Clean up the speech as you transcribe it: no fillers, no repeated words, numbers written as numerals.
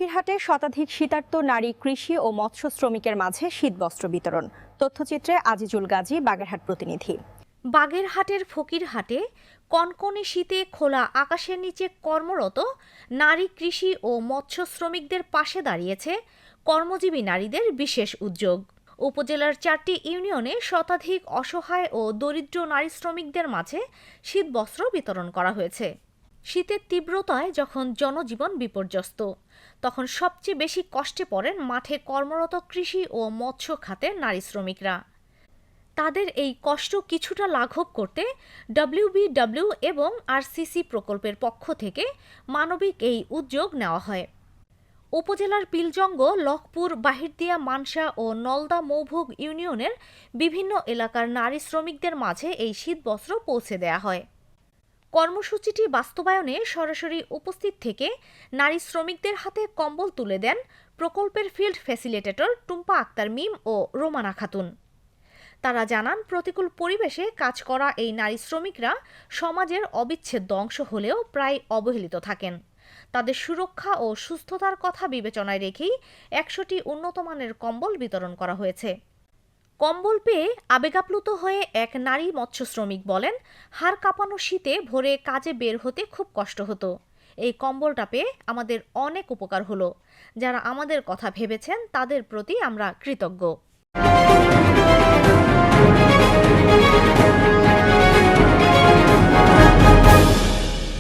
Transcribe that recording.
ফকিরহাটে শতাধিক শীতার্ত নারী কৃষি ও মৎস্য শ্রমিকের মাঝে শীতবস্ত্র বিতরণ। তথ্যচিত্রে আজিজুল গাজী, বাগেরহাট প্রতিনিধি। বাগেরহাটের ফকিরহাটে কনকনে শীতে খোলা আকাশের নিচে কর্মরত নারী কৃষি ও মৎস্য শ্রমিকদের পাশে দাঁড়িয়েছে কর্মজীবী নারীদের বিশেষ উদ্যোগ। উপজেলার 4টি ইউনিয়নে শতাধিক অসহায় ও দরিদ্র নারী শ্রমিকদের মাঝে শীতবস্ত্র বিতরণ করা হয়েছে। শীতের তীব্রতায় যখন জনজীবন বিপর্যস্ত, তখন সবচেয়ে বেশি কষ্টে পড়েন মাঠে কর্মরত কৃষি ও মৎস্য খাতের নারী শ্রমিকরা। তাদের এই কষ্ট কিছুটা লাঘব করতে ডব্লিউবিডব্লিউ এবং আরসিসি প্রকল্পের পক্ষ থেকে মানবিক এই উদ্যোগ নেওয়া হয়। উপজেলার পিলজঙ্গ, লখপুর, বাহিরদিয়া, মানসা ও নলদা মৌভোগ ইউনিয়নের বিভিন্ন এলাকার নারী শ্রমিকদের মাঝে এই শীতবস্ত্র পৌঁছে দেয়া হয়। কর্মসূচিটি বাস্তবায়নে সরাসরি উপস্থিত থেকে নারী শ্রমিকদের হাতে কম্বল তুলে দেন প্রকল্পের ফিল্ড ফ্যাসিলিটেটর টুম্পা আক্তার মিম ও রোমানা খাতুন। তারা জানান, প্রতিকূল পরিবেশে কাজ করা এই নারী শ্রমিকরা সমাজের অবিচ্ছেদ্য অংশ হলেও প্রায় অবহেলিত থাকেন। তাদের সুরক্ষা ও সুস্থতার কথা বিবেচনায় রেখেই 100টি উন্নতমানের কম্বল বিতরণ করা হয়েছে। কম্বল পেয়ে আবেগাপ্লুত হয়ে এক নারী মৎস্য শ্রমিক বলেন, হাড় কাঁপানো শীতে ভোরে কাজে বের হতে খুব কষ্ট হতো। এই কম্বলটা পেয়ে আমাদের অনেক উপকার হলো। যারা আমাদের কথা ভেবেছেন তাদের প্রতি আমরা কৃতজ্ঞ।